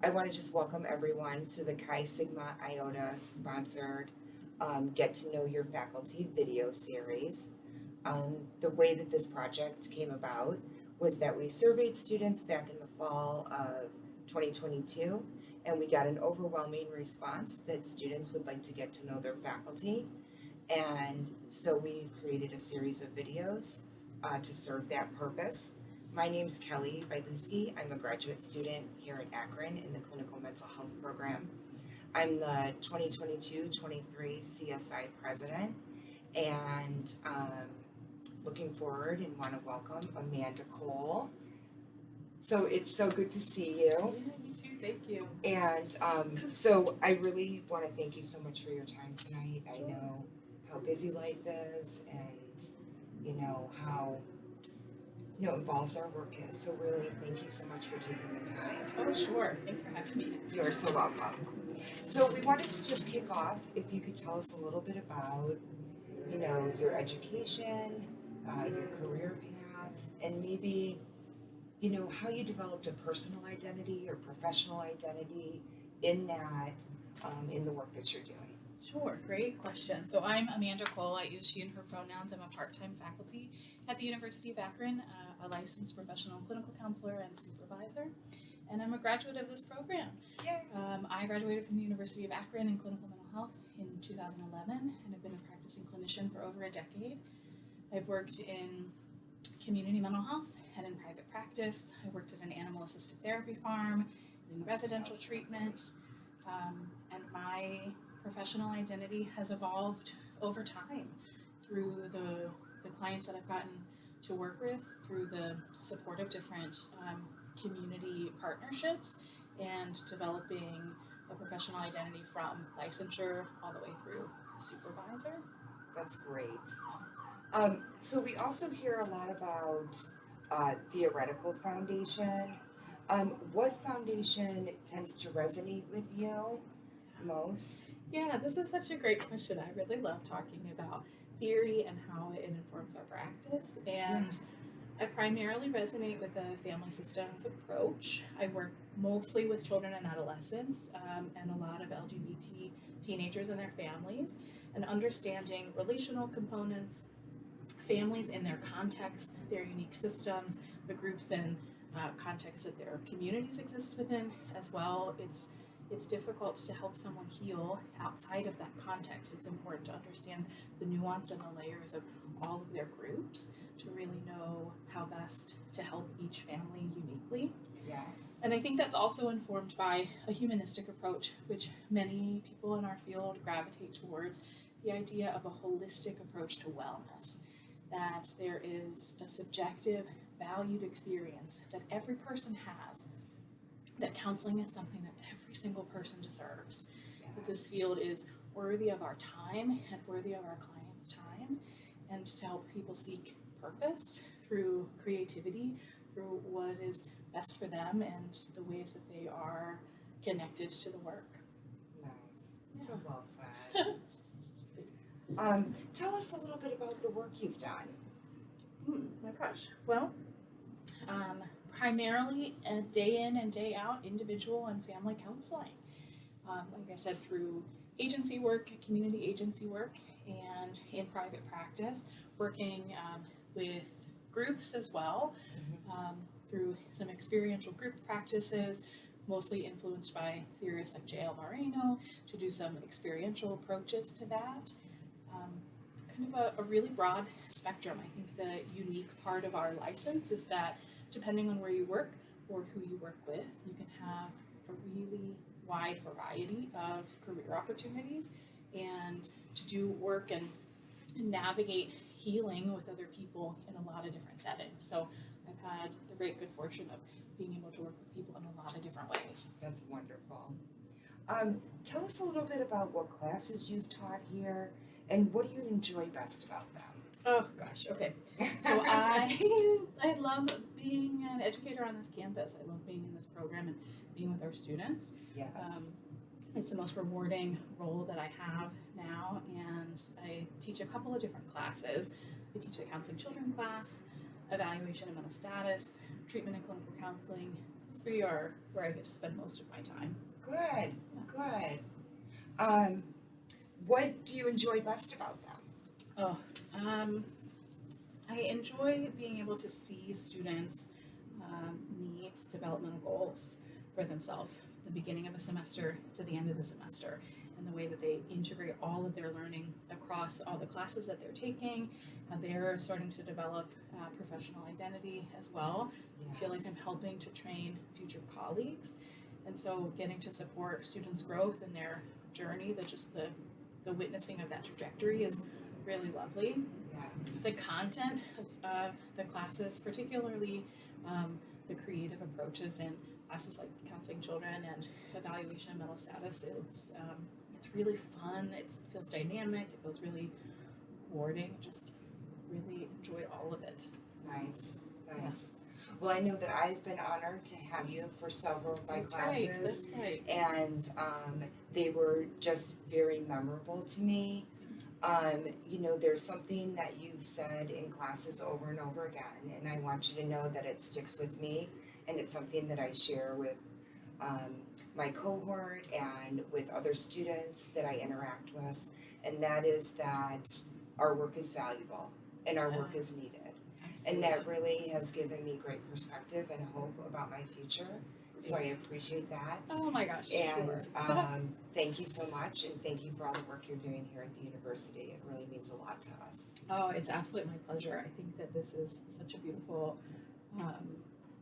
I want to just welcome everyone to the Chi Sigma Iota sponsored Get to Know Your Faculty video series. The way that this project came about was that we surveyed students back in the fall of 2022, and we got an overwhelming response that students would like to get to know their faculty. And so we've created a series of videos to serve that purpose. My name's Kelly Bailuski. I'm a graduate student here at Akron in the Clinical Mental Health Program. I'm the 2022-23 CSI president, and looking forward and want to welcome Amanda Cole. So it's so good to see you. Yeah, you too, thank you. And so I really want to thank you so much for your time tonight. I know how busy life is, and how involved our work is. So really, thank you so much for taking the time. Oh, sure. Thanks for having me. You're so welcome. So we wanted to just kick off. If you could tell us a little bit about, your education, your career path, and maybe, how you developed a personal identity or professional identity in that, in the work that you're doing. Sure, great question. So I'm Amanda Cole. I use she and her pronouns. I'm a part-time faculty at the University of Akron, a licensed professional clinical counselor and supervisor, and I'm a graduate of this program. Yay. I graduated from the University of Akron in clinical mental health in 2011 and have been a practicing clinician for over a decade. I've worked in community mental health and in private practice. I worked at an animal-assisted therapy farm, in residential treatment, and my professional identity has evolved over time through the clients that I've gotten to work with, through the support of different community partnerships, and developing a professional identity from licensure all the way through supervisor. That's great. So we also hear a lot about theoretical foundation. What foundation tends to resonate with you most? Yeah, this is such a great question. I really love talking about theory and how it informs our practice. And I primarily resonate with the family systems approach. I work mostly with children and adolescents and a lot of LGBT teenagers and their families, and understanding relational components, families in their context, their unique systems, the groups and contexts that their communities exist within as well. It's difficult to help someone heal outside of that context. It's important to understand the nuance and the layers of all of their groups to really know how best to help each family uniquely. Yes. And I think that's also informed by a humanistic approach, which many people in our field gravitate towards, the idea of a holistic approach to wellness, that there is a subjective, valued experience that every person has, that counseling is something that every single person deserves, that this field is worthy of our time and worthy of our clients' time, and to help people seek purpose through creativity, through what is best for them and the ways that they are connected to the work. Nice. Yeah. So well said. Tell us a little bit about the work you've done. My gosh. Well, primarily day in and day out individual and family counseling. Like I said, through agency work, community agency work, and in private practice, working with groups as well, through some experiential group practices, mostly influenced by theorists like J.L. Moreno, to do some experiential approaches to that. Kind of a really broad spectrum. I think the unique part of our license is that depending on where you work or who you work with, you can have a really wide variety of career opportunities and to do work and navigate healing with other people in a lot of different settings. So I've had the great good fortune of being able to work with people in a lot of different ways. That's wonderful. Tell us a little bit about what classes you've taught here and what do you enjoy best about them? Oh gosh, okay. So I love being an educator on this campus. I love being in this program and being with our students. Yes. It's the most rewarding role that I have now, and I teach a couple of different classes. I teach the Counseling Children class, Evaluation of Mental Status, Treatment and Clinical Counseling. Those three are where I get to spend most of my time. Good. What do you enjoy best about them? Oh, I enjoy being able to see students meet developmental goals for themselves, the beginning of a semester to the end of the semester, and the way that they integrate all of their learning across all the classes that they're taking. They're starting to develop professional identity as well. I feel like I'm helping to train future colleagues, and so getting to support students' growth in their journey, the witnessing of that trajectory is really lovely. Yes. The content of the classes, particularly the creative approaches in classes like counseling children and evaluation of mental status, it's really fun. It feels dynamic. It feels really rewarding. Just really enjoy all of it. Nice. Well, I know that I've been honored to have you for several of my classes. That's right. And they were just very memorable to me. There's something that you've said in classes over and over again, and I want you to know that it sticks with me, and it's something that I share with my cohort and with other students that I interact with, and that is that our work is valuable and our work is needed. And that really has given me great perspective and hope about my future. So I appreciate that. Oh my gosh. And sure. thank you so much, and thank you for all the work you're doing here at the university. It really means a lot to us. Oh, it's absolutely my pleasure. I think that this is such a beautiful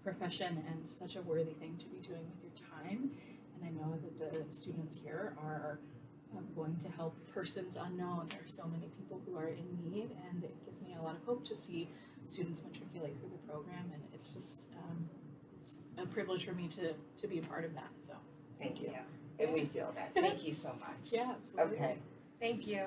profession and such a worthy thing to be doing with your time. And I know that the students here are going to help persons unknown. There are so many people who are in need, and it gives me a lot of hope to see students matriculate through the program. And it's just it's a privilege for me to be a part of that. So Thank you. And we feel that. Thank you so much. yeah, absolutely. Okay. Thank you.